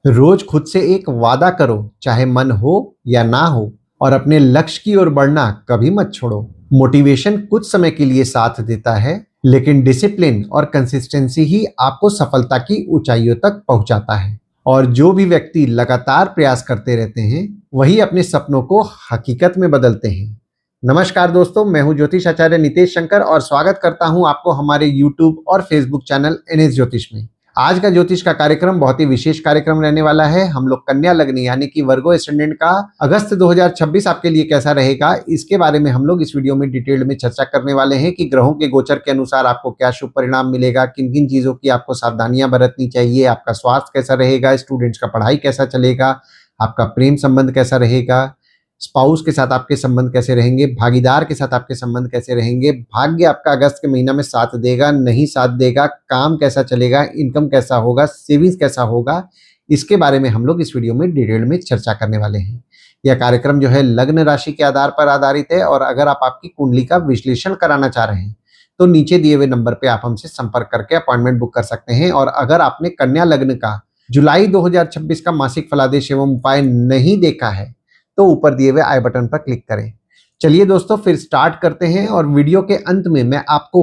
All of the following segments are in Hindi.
रोज खुद से एक वादा करो, चाहे मन हो या ना हो, और अपने लक्ष्य की ओर बढ़ना कभी मत छोड़ो। मोटिवेशन कुछ समय के लिए साथ देता है, लेकिन डिसिप्लिन और कंसिस्टेंसी ही आपको सफलता की ऊंचाइयों तक पहुंचाता है। और जो भी व्यक्ति लगातार प्रयास करते रहते हैं, वही अपने सपनों को हकीकत में बदलते हैं। नमस्कार दोस्तों, मैं हूं ज्योतिष आचार्य नितेश शंकर और स्वागत करता हूं आपको हमारे यूट्यूब और फेसबुक चैनल एनएस ज्योतिष में। आज का ज्योतिष का कार्यक्रम बहुत ही विशेष कार्यक्रम रहने वाला है। हम लोग कन्या लग्न यानी कि वर्गो एसेंडेंट का अगस्त 2026 आपके लिए कैसा रहेगा, इसके बारे में हम लोग इस वीडियो में डिटेल में चर्चा करने वाले हैं कि ग्रहों के गोचर के अनुसार आपको क्या शुभ परिणाम मिलेगा, किन किन चीजों की आपको सावधानियां बरतनी चाहिए, आपका स्वास्थ्य कैसा रहेगा, स्टूडेंट्स का पढ़ाई कैसा चलेगा, आपका प्रेम संबंध कैसा रहेगा, स्पाउस के साथ आपके संबंध कैसे रहेंगे, भागीदार के साथ आपके संबंध कैसे रहेंगे, भाग्य आपका अगस्त के महीना में साथ देगा नहीं साथ देगा, काम कैसा चलेगा, इनकम कैसा होगा, सेविंग्स कैसा होगा, इसके बारे में हम लोग इस वीडियो में डिटेल में चर्चा करने वाले हैं। यह कार्यक्रम जो है लग्न राशि के आधार पर आधारित है और अगर आप आपकी कुंडली का विश्लेषण कराना चाह रहे हैं तो नीचे दिए हुए नंबर पर आप हमसे संपर्क करके अपॉइंटमेंट बुक कर सकते हैं। और अगर आपने कन्या लग्न का जुलाई 2026 का मासिक फलादेश एवं उपाय नहीं देखा है तो ऊपर दिए हुए आई बटन पर क्लिक करें। चलिए दोस्तों, फिर स्टार्ट करते हैं और वीडियो के अंत में मैं आपको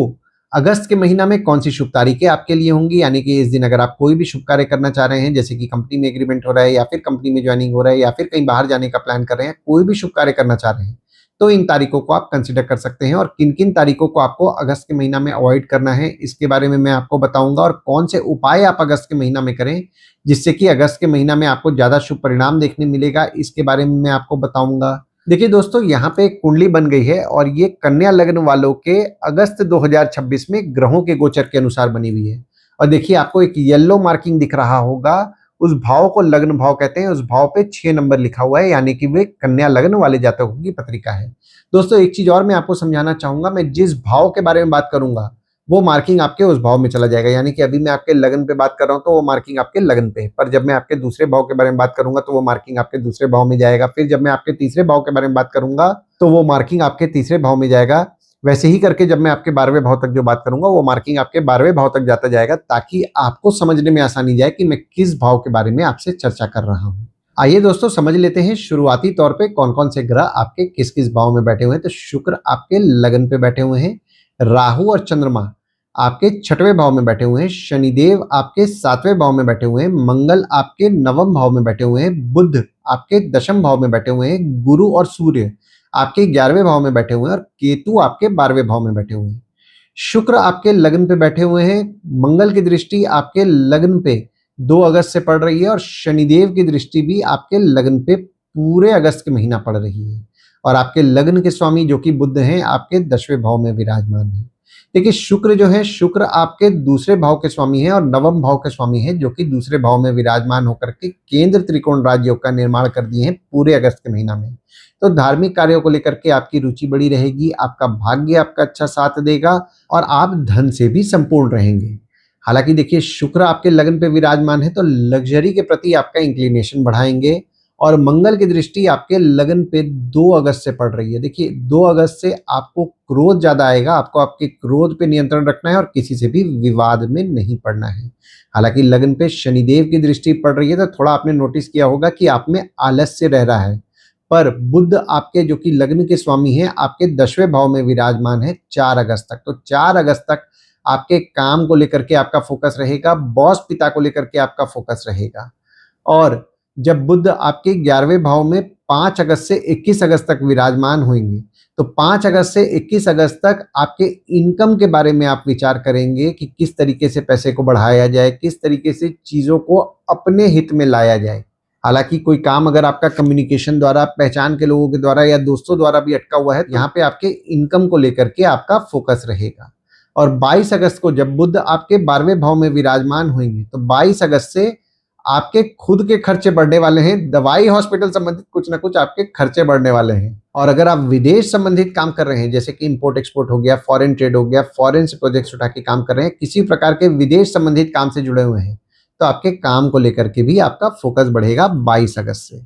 अगस्त के महीना में कौन सी शुभ तारीखें आपके लिए होंगी, यानी कि इस दिन अगर आप कोई भी शुभ कार्य करना चाह रहे हैं, जैसे कि कंपनी में एग्रीमेंट हो रहा है या फिर कंपनी में ज्वाइनिंग हो रहा है या फिर कहीं बाहर जाने का प्लान कर रहे हैं, कोई भी शुभ कार्य करना चाह रहे हैं तो इन तारीखों को आप कंसिडर कर सकते हैं। और किन किन तारीखों को आपको अगस्त के महीना में अवॉइड करना है इसके बारे में मैं आपको बताऊंगा, और कौन से उपाय आप अगस्त के महीना में करें जिससे कि अगस्त के महीना में आपको ज्यादा शुभ परिणाम देखने मिलेगा, इसके बारे में मैं आपको बताऊंगा। देखिए दोस्तों, यहाँ पे एक कुंडली बन गई है और ये कन्या लग्न वालों के अगस्त 2026 में ग्रहों के गोचर के अनुसार बनी हुई है। और देखिए आपको एक येलो मार्किंग दिख रहा होगा, उस भाव को लग्न भाव कहते हैं, उस भाव पे 6 नंबर लिखा हुआ है, यानी कि वे कन्या लग्न वाले जातकों की पत्रिका है। दोस्तों एक चीज और मैं आपको समझाना चाहूंगा, मैं जिस भाव के बारे में बात करूंगा वो मार्किंग आपके उस भाव में चला जाएगा, यानी कि अभी मैं आपके लगन पे बात कर रहा हूं तो वो मार्किंग आपके लगन पे है, पर जब मैं आपके दूसरे भाव के बारे में बात करूंगा तो वो मार्किंग आपके दूसरे भाव में जाएगा, फिर जब मैं आपके तीसरे भाव के बारे में बात करूंगा तो वो मार्किंग आपके तीसरे भाव में जाएगा। वैसे ही करके जब मैं आपके 12वें भाव तक जो बात करूंगा वो मार्किंग आपके 12वें भाव तक जाता जाएगा, ताकि आपको समझने में आसानी जाए कि मैं किस भाव के बारे में आपसे चर्चा कर रहा हूं। आइए दोस्तों समझ लेते हैं शुरुआती तौर पे कौन कौन से ग्रह आपके किस किस भाव में बैठे हुए हैं। तो शुक्र आपके लगन पे बैठे हुए हैं, राहु और चंद्रमा आपके 6वें भाव में बैठे हुए हैं, शनिदेव आपके 7वें भाव में बैठे हुए हैं, मंगल आपके 9वें भाव में बैठे हुए हैं, बुध आपके 10वें भाव में बैठे हुए हैं, गुरु और सूर्य आपके 11वें भाव में बैठे हुए हैं और केतु आपके 12वें भाव में बैठे हुए हैं। शुक्र आपके लग्न पे बैठे हुए हैं, मंगल की दृष्टि आपके लग्न पे 2 अगस्त से पड़ रही है और शनिदेव की दृष्टि भी आपके लग्न पे पूरे अगस्त के महीना पड़ रही है। और आपके लग्न के स्वामी जो कि बुध हैं आपके 10वें भाव में विराजमान है। देखिए शुक्र जो है, शुक्र आपके दूसरे भाव के स्वामी है और 9वें भाव के स्वामी है, जो कि दूसरे भाव में विराजमान होकर के केंद्र त्रिकोण राजयोग का निर्माण कर दिए हैं पूरे अगस्त के महीना में। तो धार्मिक कार्यों को लेकर के आपकी रुचि बड़ी रहेगी, आपका भाग्य आपका अच्छा साथ देगा और आप धन से भी संपूर्ण रहेंगे। हालांकि देखिए शुक्र आपके लगन पे विराजमान है तो लग्जरी के प्रति आपका इंक्लिनेशन बढ़ाएंगे और मंगल की दृष्टि आपके लगन पे 2 अगस्त से पड़ रही है। देखिए 2 अगस्त से आपको क्रोध ज्यादा आएगा, आपको आपके क्रोध पे नियंत्रण रखना है और किसी से भी विवाद में नहीं पड़ना है। हालांकि लगन पे शनिदेव की दृष्टि पड़ रही है तो थोड़ा आपने नोटिस किया होगा कि आप में आलस्य रह रहा है, पर बुध आपके जो कि लग्न के स्वामी हैं आपके 10वें भाव में विराजमान है 4 अगस्त तक। तो 4 अगस्त तक आपके काम को लेकर के आपका फोकस रहेगा, बॉस पिता को लेकर के आपका फोकस रहेगा। और जब बुध आपके 11वें भाव में 5 अगस्त से 21 अगस्त तक विराजमान होंगे तो 5 अगस्त से 21 अगस्त तक आपके इनकम के बारे में आप विचार करेंगे कि किस तरीके से पैसे को बढ़ाया जाए, किस तरीके से चीजों को अपने हित में लाया जाए। हालांकि कोई काम अगर आपका कम्युनिकेशन द्वारा, पहचान के लोगों के द्वारा या दोस्तों द्वारा भी अटका हुआ है, यहाँ पे आपके इनकम को लेकर के आपका फोकस रहेगा। और 22 अगस्त को जब बुध आपके 12वें भाव में विराजमान होंगे तो 22 अगस्त से आपके खुद के खर्चे बढ़ने वाले हैं, दवाई हॉस्पिटल संबंधित कुछ ना कुछ आपके खर्चे बढ़ने वाले हैं। और अगर आप विदेश संबंधित काम कर रहे हैं, जैसे कि इंपोर्ट एक्सपोर्ट हो गया, फॉरेन ट्रेड हो गया, फॉरेन से प्रोजेक्ट्स उठा के काम कर रहे हैं, किसी प्रकार के विदेश संबंधित काम से जुड़े हुए हैं, तो आपके काम को लेकर के भी आपका फोकस बढ़ेगा 22 अगस्त से।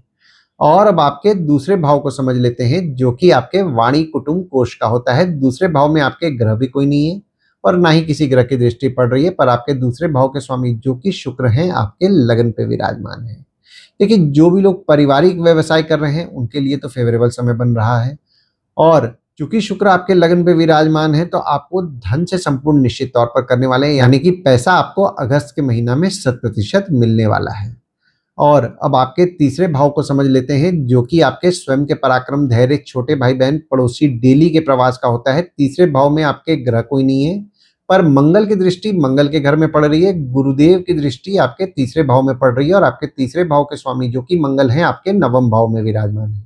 और अब आपके दूसरे भाव को समझ लेते हैं, जो कि आपके वाणी कुटुंब कोष का होता है। दूसरे भाव में आपके ग्रह भी कोई नहीं है और ना ही किसी ग्रह की दृष्टि पड़ रही है, पर आपके दूसरे भाव के स्वामी जो कि शुक्र हैं आपके लगन पे विराजमान है। देखिए, जो भी लोग पारिवारिक व्यवसाय कर रहे हैं उनके लिए तो फेवरेबल समय बन रहा है। और चूंकि शुक्र आपके लग्न पे विराजमान है तो आपको धन से संपूर्ण निश्चित तौर पर करने वाले हैं, यानी कि पैसा आपको अगस्त के महीना में 100% मिलने वाला है। और अब आपके तीसरे भाव को समझ लेते हैं, जो कि आपके स्वयं के पराक्रम, धैर्य, छोटे भाई बहन, पड़ोसी, डेली के प्रवास का होता है। तीसरे भाव में आपके ग्रह कोई नहीं है, पर मंगल की दृष्टि मंगल के घर में पड़ रही है। गुरुदेव की दृष्टि आपके तीसरे भाव में पड़ रही है और आपके तीसरे भाव के स्वामी जो कि मंगल हैं आपके नवम भाव में विराजमान है।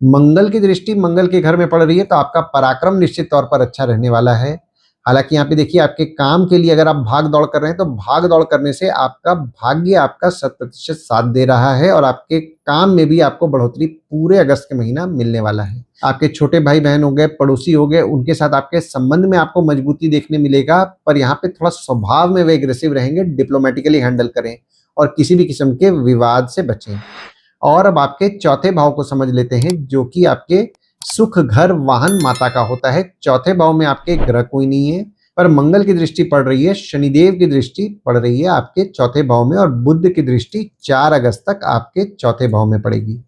मंगल की दृष्टि मंगल के घर में पड़ रही है तो आपका पराक्रम निश्चित तौर पर अच्छा रहने वाला है। हालांकि यहाँ पे देखिए, आपके काम के लिए अगर आप भाग दौड़ कर रहे हैं तो भाग दौड़ करने से आपका भाग्य आपका 100% साथ दे रहा है और आपके काम में भी आपको बढ़ोतरी पूरे अगस्त के महीना मिलने वाला है। आपके छोटे भाई बहन हो गए, पड़ोसी हो गए, उनके साथ आपके संबंध में आपको मजबूती देखने मिलेगा, पर यहाँ पे थोड़ा स्वभाव में वे एग्रेसिव रहेंगे। डिप्लोमेटिकली हैंडल करें और किसी भी किस्म के विवाद से बचें। और अब आपके चौथे भाव को समझ लेते हैं, जो कि आपके सुख, घर, वाहन, माता का होता है। चौथे भाव में आपके ग्रह कोई नहीं है, पर मंगल की दृष्टि पड़ रही है, शनिदेव की दृष्टि पड़ रही है आपके चौथे भाव में और बुध की दृष्टि 4 अगस्त तक आपके चौथे भाव में पड़ेगी।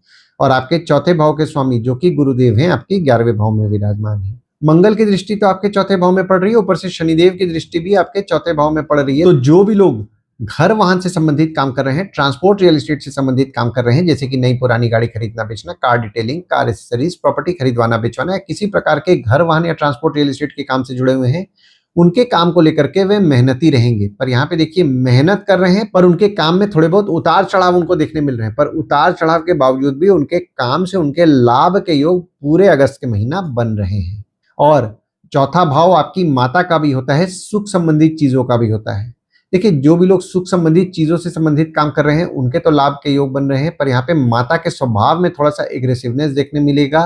और आपके चौथे भाव के स्वामी जो कि गुरुदेव हैं आपके 11वें भाव में विराजमान है। मंगल की दृष्टि तो आपके चौथे भाव में पड़ रही है, ऊपर से शनिदेव की दृष्टि भी आपके चौथे भाव में पड़ रही है। तो जो भी लोग घर वाहन से संबंधित काम कर रहे हैं, ट्रांसपोर्ट रियल एस्टेट से संबंधित काम कर रहे हैं, जैसे कि नई पुरानी गाड़ी खरीदना बेचना, car detailing, car accessories, property खरीदवाना बेचवाना या किसी प्रकार के घर वाहन या ट्रांसपोर्ट रियल एस्टेट के काम से जुड़े हुए हैं, उनके काम को लेकर के वे मेहनती रहेंगे। पर यहाँ पे देखिए, मेहनत कर रहे हैं पर उनके काम में थोड़े बहुत उतार चढ़ाव उनको देखने मिल रहे हैं, पर उतार चढ़ाव के बावजूद भी उनके काम से उनके लाभ के योग पूरे अगस्त के महीना बन रहे हैं। और चौथा भाव आपकी माता का भी होता है, सुख संबंधित चीजों का भी होता है। देखिए, जो भी लोग सुख संबंधित चीजों से संबंधित काम कर रहे हैं उनके तो लाभ के योग बन रहे हैं, पर यहाँ पे माता के स्वभाव में थोड़ा सा एग्रेसिवनेस देखने मिलेगा।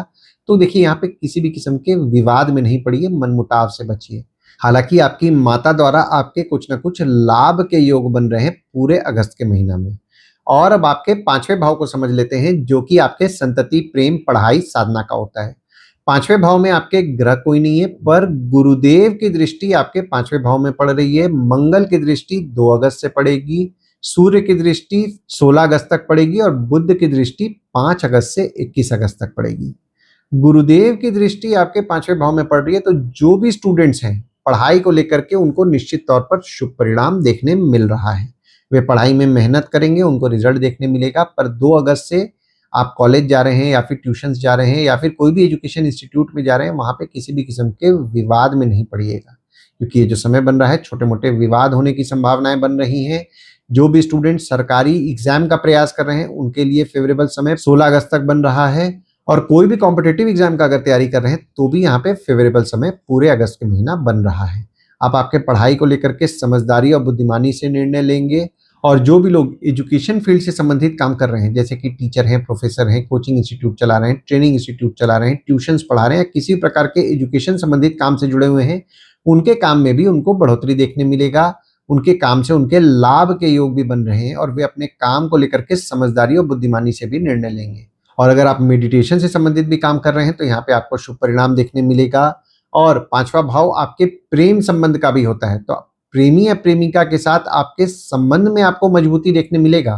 तो देखिए, यहाँ पे किसी भी किस्म के विवाद में नहीं पड़िए, मनमुटाव से बचिए। हालांकि आपकी माता द्वारा आपके कुछ ना कुछ लाभ के योग बन रहे हैं पूरे अगस्त के महीना में। और अब आपके पांचवें भाव को समझ लेते हैं, जो कि आपके संतति, प्रेम, पढ़ाई, साधना का होता है। पांचवें भाव में आपके ग्रह कोई नहीं है, पर गुरुदेव की दृष्टि आपके पांचवें भाव में पड़ रही है। मंगल की दृष्टि 2 अगस्त से पड़ेगी, सूर्य की दृष्टि 16 अगस्त तक पड़ेगी और बुध की दृष्टि 5 अगस्त से 21 अगस्त तक पड़ेगी। गुरुदेव की दृष्टि आपके पांचवें भाव में पड़ रही है, तो जो भी स्टूडेंट्स हैं पढ़ाई को लेकर के उनको निश्चित तौर पर शुभ परिणाम देखने मिल रहा है। वे पढ़ाई में मेहनत करेंगे, उनको रिजल्ट देखने मिलेगा। पर 2 अगस्त से आप कॉलेज जा रहे हैं या फिर ट्यूशंस जा रहे हैं या फिर कोई भी एजुकेशन इंस्टीट्यूट में जा रहे हैं, वहां पे किसी भी किस्म के विवाद में नहीं पड़िएगा, क्योंकि ये जो समय बन रहा है छोटे मोटे विवाद होने की संभावनाएं बन रही हैं। जो भी स्टूडेंट सरकारी एग्जाम का प्रयास कर रहे हैं उनके लिए फेवरेबल समय 16 अगस्त तक बन रहा है, और कोई भी कॉम्पिटेटिव एग्जाम का अगर तैयारी कर रहे हैं तो भी यहाँ पे फेवरेबल समय पूरे अगस्त के महीना बन रहा है। आप आपके पढ़ाई को लेकर के समझदारी और बुद्धिमानी से निर्णय लेंगे। और जो भी लोग एजुकेशन फील्ड से संबंधित काम कर रहे हैं, जैसे कि टीचर हैं, प्रोफेसर हैं, कोचिंग इंस्टीट्यूट चला रहे हैं, ट्रेनिंग इंस्टीट्यूट चला रहे हैं, ट्यूशंस पढ़ा रहे हैं या किसी प्रकार के एजुकेशन संबंधित काम से जुड़े हुए हैं, उनके काम में भी उनको बढ़ोतरी देखने मिलेगा। उनके काम से उनके लाभ के योग भी बन रहे हैं और वे अपने काम को लेकर के समझदारी और बुद्धिमानी से भी निर्णय लेंगे। और अगर आप मेडिटेशन से संबंधित भी काम कर रहे हैं तो यहाँ पे आपको शुभ परिणाम देखने मिलेगा। और पांचवा भाव आपके प्रेम संबंध का भी होता है, तो प्रेमी या प्रेमिका के साथ आपके संबंध में आपको मजबूती देखने मिलेगा,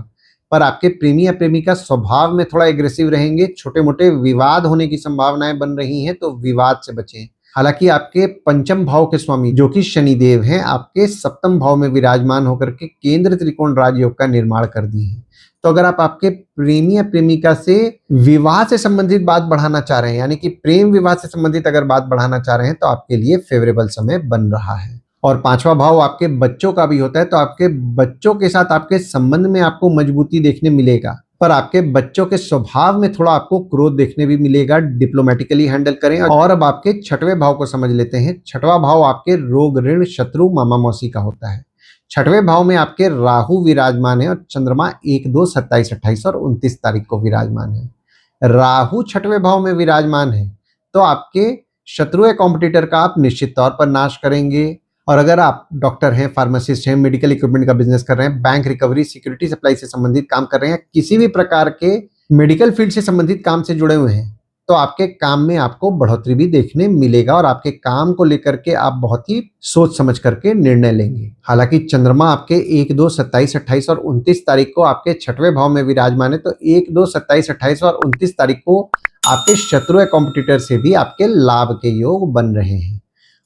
पर आपके प्रेमी या प्रेमिका स्वभाव में थोड़ा एग्रेसिव रहेंगे। छोटे मोटे विवाद होने की संभावनाएं बन रही हैं, तो विवाद से बचें। हालांकि आपके पंचम भाव के स्वामी जो कि शनिदेव हैं आपके सप्तम भाव में विराजमान होकर के केंद्र त्रिकोण राजयोग का निर्माण कर दिए हैं। तो अगर आप आपके प्रेमी या प्रेमिका से विवाह से संबंधित बात बढ़ाना चाह रहे हैं, यानी कि प्रेम विवाह से संबंधित अगर बात बढ़ाना चाह रहे हैं, तो आपके लिए फेवरेबल समय बन रहा है। और पांचवा भाव आपके बच्चों का भी होता है, तो आपके बच्चों के साथ आपके संबंध में आपको मजबूती देखने मिलेगा, पर आपके बच्चों के स्वभाव में थोड़ा आपको क्रोध देखने भी मिलेगा। डिप्लोमेटिकली हैंडल करें। और अब आपके छठवें भाव को समझ लेते हैं। छठवां भाव आपके रोग, ऋण, शत्रु, मामा मौसी का होता है। छठवें भाव में आपके राहु विराजमान है और चंद्रमा 1, 2, 27, 28 और 29 तारीख को विराजमान है। राहु छठवें भाव में विराजमान है तो आपके शत्रु या कॉम्पिटिटर का आप निश्चित तौर पर नाश करेंगे। और अगर आप डॉक्टर हैं, फार्मासिस्ट हैं, मेडिकल इक्विपमेंट का बिजनेस कर रहे हैं, बैंक रिकवरी, सिक्योरिटी सप्लाई से संबंधित काम कर रहे हैं, किसी भी प्रकार के मेडिकल फील्ड से संबंधित काम से जुड़े हुए हैं, तो आपके काम में आपको बढ़ोतरी भी देखने मिलेगा और आपके काम को लेकर के आप बहुत ही सोच समझ करके निर्णय लेंगे। हालांकि चंद्रमा आपके 1, 2, 27, 28 और 29 तारीख को आपके 6वें भाव में विराजमान है, तो 1, 2, 27, 28 और 29 तारीख को आपके शत्रु या कॉम्पिटिटर से भी आपके लाभ के योग बन रहे हैं।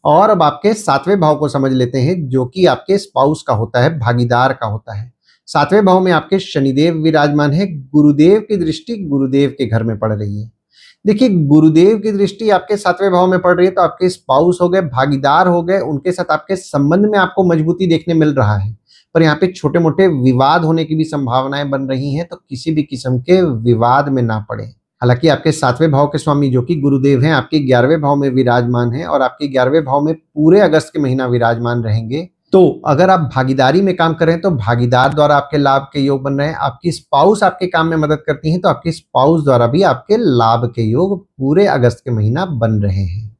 और अब आपके 7वें भाव को समझ लेते हैं, जो कि आपके स्पाउस का होता है, भागीदार का होता है। 7वें भाव में आपके शनिदेव विराजमान है। गुरुदेव की दृष्टि गुरुदेव के घर में पड़ रही है। देखिए, गुरुदेव की दृष्टि आपके 7वें भाव में पड़ रही है, तो आपके स्पाउस हो गए, भागीदार हो गए, उनके साथ आपके संबंध में आपको मजबूती देखने मिल रहा है। पर यहाँ पे छोटे मोटे विवाद होने की भी संभावनाएं बन रही हैं, तो किसी भी किस्म के विवाद में ना पड़े। हालांकि आपके 7वें भाव के स्वामी जो कि गुरुदेव हैं, आपके 11वें भाव में विराजमान है और आपके 11वें भाव में पूरे अगस्त के महीना विराजमान रहेंगे। तो अगर आप भागीदारी में काम कर रहे हैं तो भागीदार द्वारा आपके लाभ के योग बन रहे हैं। आपकी स्पाउस आपके काम में मदद करती हैं, तो आपकी स्पाउस द्वारा भी आपके लाभ के योग पूरे अगस्त के महीना बन रहे हैं।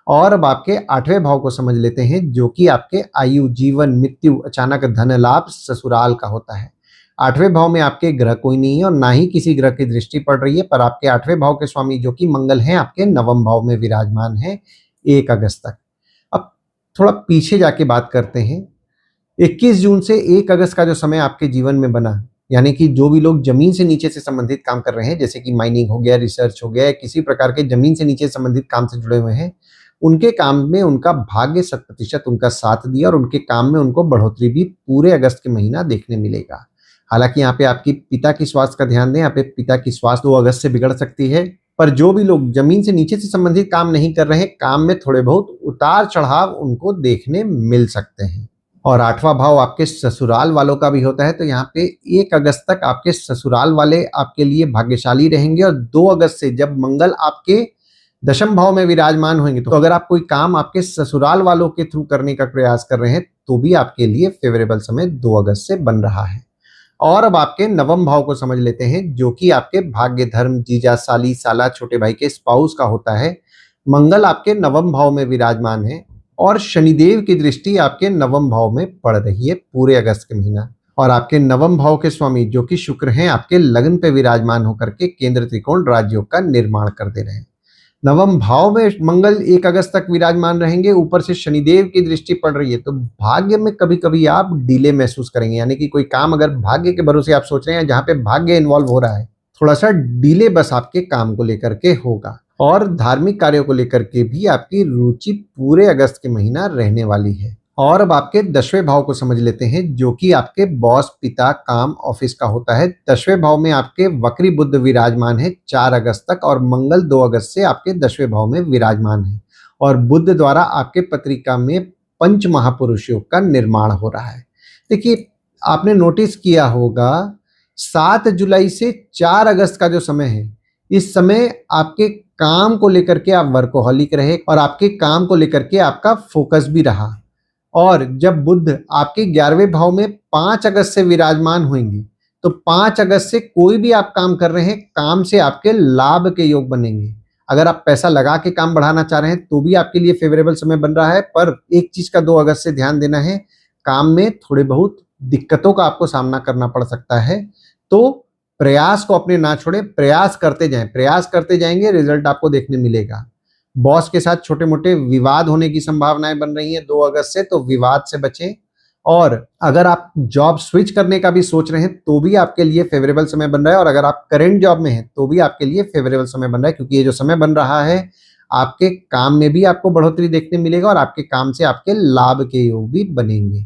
और अब आपके 8वें भाव को समझ लेते हैं, जो कि आपके आयु, जीवन, मृत्यु, अचानक धन लाभ, ससुराल का होता है। 8वें भाव में आपके ग्रह कोई नहीं है और ना ही किसी ग्रह की दृष्टि पड़ रही है, पर आपके 8वें भाव के स्वामी जो कि मंगल हैं, आपके 9वें भाव में विराजमान है 1 अगस्त तक। अब थोड़ा पीछे जाके बात करते हैं। 21 जून से 1 अगस्त का जो समय आपके जीवन में बना, यानी कि जो भी लोग जमीन से नीचे से संबंधित काम कर रहे हैं, जैसे कि माइनिंग हो गया, रिसर्च हो गया, किसी प्रकार के जमीन से नीचे संबंधित काम से जुड़े हुए हैं, उनके काम में उनका भाग्य 100% उनका साथ दिया और उनके काम में उनको बढ़ोतरी भी पूरे अगस्त के महीना देखने मिलेगा। हालांकि यहाँ पे आपकी पिता की स्वास्थ्य का ध्यान दें। यहाँ पे पिता की स्वास्थ्य 2 अगस्त से बिगड़ सकती है। पर जो भी लोग जमीन से नीचे से संबंधित काम नहीं कर रहे हैं, काम में थोड़े बहुत उतार चढ़ाव उनको देखने मिल सकते हैं। और 8वां भाव आपके ससुराल वालों का भी होता है, तो यहाँ पे 1 अगस्त तक आपके ससुराल वाले आपके लिए भाग्यशाली रहेंगे और 2 अगस्त से जब मंगल आपके 10वें भाव में विराजमान होंगे, तो अगर आप कोई काम आपके ससुराल वालों के थ्रू करने का प्रयास कर रहे हैं तो भी आपके लिए फेवरेबल समय 2 अगस्त से बन रहा है। और अब आपके 9वें भाव को समझ लेते हैं, जो कि आपके भाग्य, धर्म, जीजा, साली, साला, छोटे भाई के स्पाउस का होता है। मंगल आपके 9वें भाव में विराजमान है और शनिदेव की दृष्टि आपके 9वें भाव में पड़ रही है पूरे अगस्त के महीना। और आपके 9वें भाव के स्वामी जो कि शुक्र हैं, आपके लग्न पे विराजमान होकर के केंद्र त्रिकोण राजयोग का निर्माण कर दे रहे हैं। 9वें भाव में मंगल 1 अगस्त तक विराजमान रहेंगे, ऊपर से शनिदेव की दृष्टि पड़ रही है, तो भाग्य में कभी कभी आप डिले महसूस करेंगे। यानी कि कोई काम अगर भाग्य के भरोसे आप सोच रहे हैं, जहां पे भाग्य इन्वॉल्व हो रहा है, थोड़ा सा डिले बस आपके काम को लेकर के होगा। और धार्मिक कार्यों को लेकर के भी आपकी रुचि पूरे अगस्त के महीना रहने वाली है। और अब आपके 10वें भाव को समझ लेते हैं, जो कि आपके बॉस, पिता, काम, ऑफिस का होता है। 10वें भाव में आपके वक्री बुध विराजमान है 4 अगस्त तक और मंगल 2 अगस्त से आपके 10वें भाव में विराजमान है। और बुध द्वारा आपके पत्रिका में पंच महापुरुष योग का निर्माण हो रहा है। देखिए, आपने नोटिस किया होगा 7 जुलाई से 4 अगस्त का जो समय है, इस समय आपके काम को लेकर के आप वर्कोहॉलिक रहे और आपके काम को लेकर के आपका फोकस भी रहा। और जब बुध आपके 11वें भाव में 5 अगस्त से विराजमान होंगे, तो 5 अगस्त से कोई भी आप काम कर रहे हैं, काम से आपके लाभ के योग बनेंगे। अगर आप पैसा लगा के काम बढ़ाना चाह रहे हैं तो भी आपके लिए फेवरेबल समय बन रहा है। पर एक चीज का 2 अगस्त से ध्यान देना है, काम में थोड़े बहुत दिक्कतों का आपको सामना करना पड़ सकता है। तो प्रयास को अपने ना छोड़े, प्रयास करते जाएं, प्रयास करते जाएंगे, रिजल्ट आपको देखने मिलेगा। बॉस के साथ छोटे मोटे विवाद होने की संभावनाएं बन रही हैं 2 अगस्त से, तो विवाद से बचें। और अगर आप जॉब स्विच करने का भी सोच रहे हैं तो भी आपके लिए फेवरेबल समय बन रहा है। और अगर आप करंट जॉब में हैं तो भी आपके लिए फेवरेबल समय बन रहा है, क्योंकि ये जो समय बन रहा है, आपके काम में भी आपको बढ़ोतरी देखने मिलेगा और आपके काम से आपके लाभ के योग भी बनेंगे।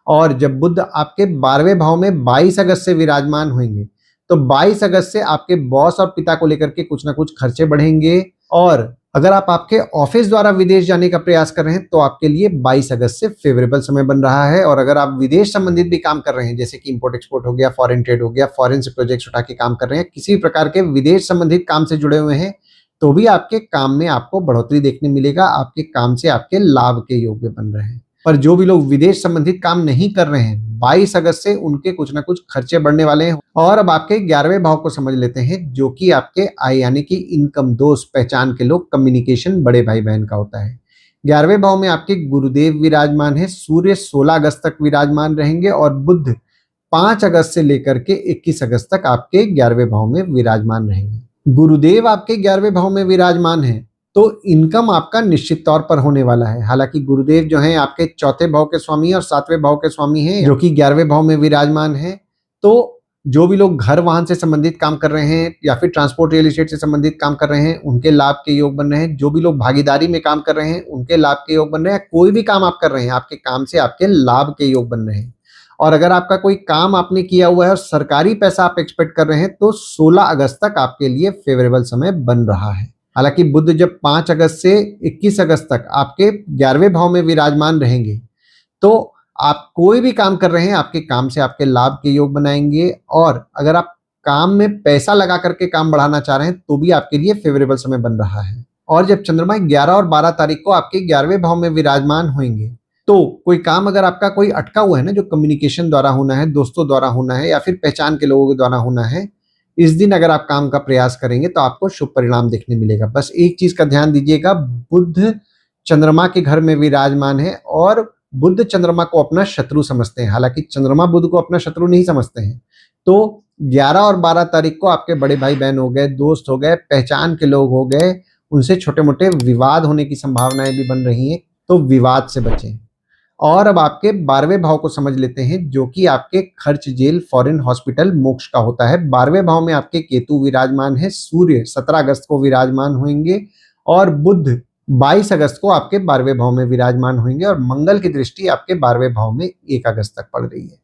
और जब बुध आपके 12वें भाव में 22 अगस्त से विराजमान होंगे, तो 22 अगस्त से आपके बॉस और पिता को लेकर के कुछ ना कुछ खर्चे बढ़ेंगे। और अगर आप आपके ऑफिस द्वारा विदेश जाने का प्रयास कर रहे हैं तो आपके लिए 22 अगस्त से फेवरेबल समय बन रहा है। और अगर आप विदेश संबंधित भी काम कर रहे हैं, जैसे कि इंपोर्ट एक्सपोर्ट हो गया, फॉरेन ट्रेड हो गया, फॉरेन से प्रोजेक्ट्स उठा के काम कर रहे हैं, किसी प्रकार के विदेश संबंधित काम से जुड़े हुए हैं, तो भी आपके काम में आपको बढ़ोतरी देखने मिलेगा। आपके काम से आपके लाभ के योग भी बन रहे हैं। पर जो भी लोग विदेश संबंधित काम नहीं कर रहे हैं, 22 अगस्त से उनके कुछ ना कुछ खर्चे बढ़ने वाले हैं। और अब आपके 11वें भाव को समझ लेते हैं, जो कि आपके आय यानी कि इनकम, दोस्त, पहचान के लोग, कम्युनिकेशन, बड़े भाई बहन का होता है। 11वें भाव में आपके गुरुदेव विराजमान है। सूर्य 16 अगस्त तक विराजमान रहेंगे और बुध 5 अगस्त से लेकर के 21 अगस्त तक आपके 11वें भाव में विराजमान रहेंगे। गुरुदेव आपके 11वें भाव में विराजमान है तो इनकम आपका निश्चित तौर पर होने वाला है। हालांकि गुरुदेव जो हैं आपके चौथे भाव के स्वामी और 7वें भाव के स्वामी हैं, जो कि 11वें भाव में विराजमान है। तो जो भी लोग घर वाहन से संबंधित काम कर रहे हैं या फिर ट्रांसपोर्ट रियल एस्टेट से संबंधित काम कर रहे हैं, उनके लाभ के योग बन रहे हैं। जो भी लोग भागीदारी में काम कर रहे हैं, उनके लाभ के योग बन रहे हैं। कोई भी काम आप कर रहे हैं, आपके काम से आपके लाभ के योग बन रहे हैं। और अगर आपका कोई काम आपने किया हुआ है और सरकारी पैसा आप एक्सपेक्ट कर रहे हैं, तो 16 अगस्त तक आपके लिए फेवरेबल समय बन रहा है। हालांकि बुध जब 5 अगस्त से 21 अगस्त तक आपके 11वें भाव में विराजमान रहेंगे, तो आप कोई भी काम कर रहे हैं, आपके काम से आपके लाभ के योग बनाएंगे। और अगर आप काम में पैसा लगा करके काम बढ़ाना चाह रहे हैं, तो भी आपके लिए फेवरेबल समय बन रहा है। और जब चंद्रमा 11 और 12 तारीख को आपके 11वें भाव में विराजमान होंगे, तो कोई काम अगर आपका कोई अटका हुआ है ना, जो कम्युनिकेशन द्वारा होना है, दोस्तों द्वारा होना है या फिर पहचान के लोगों के द्वारा होना है, इस दिन अगर आप काम का प्रयास करेंगे तो आपको शुभ परिणाम देखने मिलेगा। बस एक चीज का ध्यान दीजिएगा, बुध चंद्रमा के घर में विराजमान है और बुध चंद्रमा को अपना शत्रु समझते हैं। हालांकि चंद्रमा बुध को अपना शत्रु नहीं समझते हैं। तो 11 और 12 तारीख को आपके बड़े भाई बहन हो गए, दोस्त हो गए, पहचान के लोग हो गए, उनसे छोटे मोटे विवाद होने की संभावनाएं भी बन रही हैं, तो विवाद से बचें। और अब आपके 12वें भाव को समझ लेते हैं, जो कि आपके खर्च, जेल, फॉरेन, हॉस्पिटल, मोक्ष का होता है। 12वें भाव में आपके केतु विराजमान है। सूर्य 17 अगस्त को विराजमान होंगे और बुध 22 अगस्त को आपके 12वें भाव में विराजमान होंगे और मंगल की दृष्टि आपके 12वें भाव में 1 अगस्त तक पड़ रही है।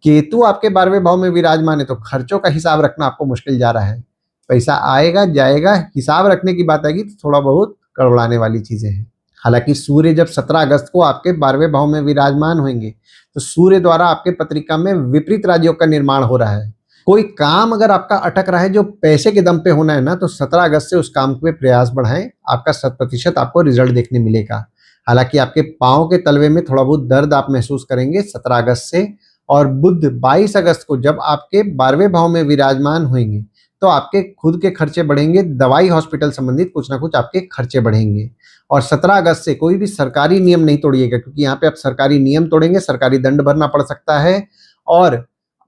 केतु आपके 12वें भाव में विराजमान है, तो खर्चों का हिसाब रखना आपको मुश्किल जा रहा है। पैसा आएगा जाएगा, हिसाब रखने की बात आएगी तो थोड़ा बहुत गड़बड़ाने वाली चीजें हैं। हालांकि सूर्य जब 17 अगस्त को आपके 12वें भाव में विराजमान होंगे, तो सूर्य द्वारा आपके पत्रिका में विपरीत राजयोग का निर्माण हो रहा है। कोई काम अगर आपका अटक रहा है जो पैसे के दम पे होना है ना, तो 17 अगस्त से उस काम पे प्रयास बढ़ाएं, आपका 100% आपको रिजल्ट देखने मिलेगा। हालांकि आपके पाँव के तलवे में थोड़ा बहुत दर्द आप महसूस करेंगे 17 अगस्त से। और बुध 22 अगस्त को जब आपके 12वें भाव में विराजमान होंगे, तो आपके खुद के खर्चे बढ़ेंगे, दवाई हॉस्पिटल संबंधित कुछ ना कुछ आपके खर्चे बढ़ेंगे। और 17 अगस्त से कोई भी सरकारी नियम नहीं तोड़िएगा, क्योंकि यहाँ पे आप सरकारी नियम तोड़ेंगे, सरकारी दंड भरना पड़ सकता है। और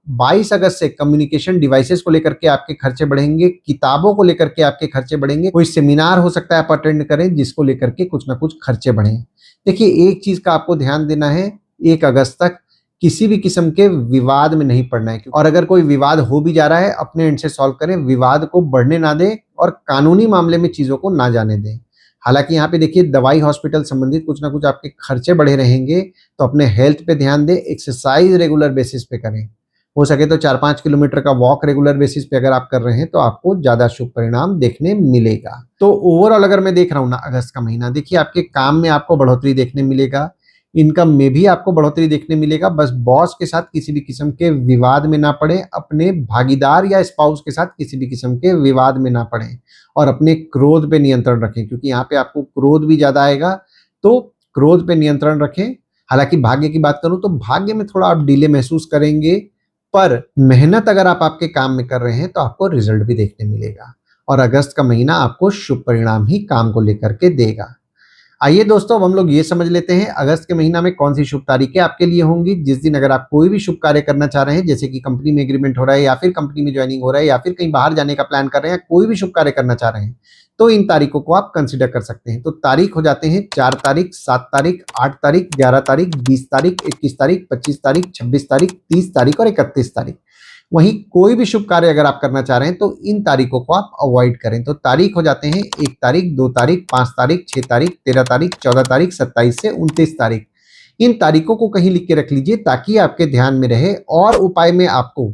22 अगस्त से कम्युनिकेशन डिवाइसेस को लेकर के आपके खर्चे बढ़ेंगे, किताबों को लेकर के आपके खर्चे बढ़ेंगे। कोई सेमिनार हो सकता है आप अटेंड करें जिसको लेकर के कुछ ना कुछ खर्चे बढ़े। देखिए, एक चीज का आपको ध्यान देना है, 1 अगस्त तक किसी भी किस्म के विवाद में नहीं पड़ना है। और अगर कोई विवाद हो भी जा रहा है, अपने एंड से सॉल्व करें, विवाद को बढ़ने ना दें और कानूनी मामले में चीजों को ना जाने दें। हालांकि यहाँ पे देखिए, दवाई हॉस्पिटल संबंधित कुछ ना कुछ आपके खर्चे बढ़े रहेंगे, तो अपने हेल्थ पे ध्यान दें। एक्सरसाइज रेगुलर बेसिस पे करें, हो सके तो 4-5 किलोमीटर का वॉक रेगुलर बेसिस पे अगर आप कर रहे हैं, तो आपको ज्यादा शुभ परिणाम देखने मिलेगा। तो ओवरऑल अगर मैं देख रहा हूँ ना, अगस्त का महीना देखिए, आपके काम में आपको बढ़ोतरी देखने मिलेगा, इनकम में भी आपको बढ़ोतरी देखने मिलेगा। बस बॉस के साथ किसी भी किस्म के विवाद में ना पड़े, अपने भागीदार या स्पाउस के साथ किसी भी किस्म के विवाद में ना पड़े और अपने क्रोध पे नियंत्रण रखें, क्योंकि यहाँ पे आपको क्रोध भी ज्यादा आएगा, तो क्रोध पे नियंत्रण रखें। हालांकि भाग्य की बात करूं तो भाग्य में थोड़ा आप डिले महसूस करेंगे, पर मेहनत अगर आप आपके काम में कर रहे हैं तो आपको रिजल्ट भी देखने मिलेगा। और अगस्त का महीना आपको शुभ परिणाम ही काम को लेकर के देगा। आइए दोस्तों, अब हम लोग ये समझ लेते हैं अगस्त के महीना में कौन सी शुभ तारीखें आपके लिए होंगी, जिस दिन अगर आप कोई भी शुभ कार्य करना चाह रहे हैं, जैसे कि कंपनी में एग्रीमेंट हो रहा है या फिर कंपनी में ज्वाइनिंग हो रहा है या फिर कहीं बाहर जाने का प्लान कर रहे हैं, कोई भी शुभ कार्य करना चाह रहे हैं, तो इन तारीखों को आप कंसिडर कर सकते हैं। तो तारीख हो जाते हैं 4 तारीख, 7 तारीख, 8 तारीख, 11 तारीख, 20 तारीख, 21 तारीख, 25 तारीख, 26 तारीख, 30 तारीख और 31 तारीख। वहीं कोई भी शुभ कार्य अगर आप करना चाह रहे हैं, तो इन तारीखों को आप अवॉइड करें। तो तारीख हो जाते हैं 1 तारीख, 2 तारीख, 5 तारीख, 6 तारीख, 13 तारीख, 14 तारीख, 27 से 29 तारीख। इन तारीखों को कहीं लिख के रख लीजिए ताकि आपके ध्यान में रहे। और उपाय में आपको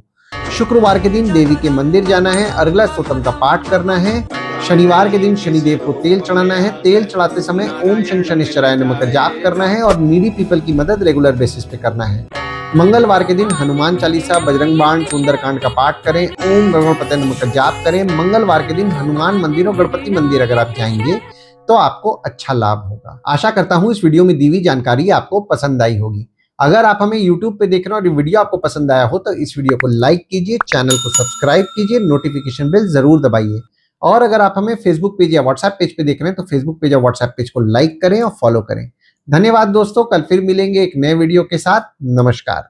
शुक्रवार के दिन देवी के मंदिर जाना है, अर्गला स्तोत्रम का पाठ करना है। शनिवार के दिन शनिदेव को तेल चढ़ाना है, तेल चढ़ाते समय ओम शं शनिश्चराय नमः का जाप करना है और नीडी पीपल की मदद रेगुलर बेसिस पे करना है। मंगलवार के दिन हनुमान चालीसा, बजरंग बाण, सुंदरकांड का पाठ करें, ओम गणपते नमः का जाप करें। मंगलवार के दिन हनुमान मंदिर और गणपति मंदिर अगर आप जाएंगे तो आपको अच्छा लाभ होगा। आशा करता हूं इस वीडियो में दी हुई जानकारी आपको पसंद आई होगी। अगर आप हमें YouTube पे देख रहे हो और ये वीडियो आपको पसंद आया हो, तो इस वीडियो को लाइक कीजिए, चैनल को सब्सक्राइब कीजिए, नोटिफिकेशन बेल जरूर दबाइए। और अगर आप हमें फेसबुक पेज या व्हाट्सएप पेज पे देख रहे हैं, तो फेसबुक पेज या व्हाट्सएप पेज को लाइक करें और फॉलो करें। धन्यवाद दोस्तों, कल फिर मिलेंगे एक नए वीडियो के साथ। नमस्कार।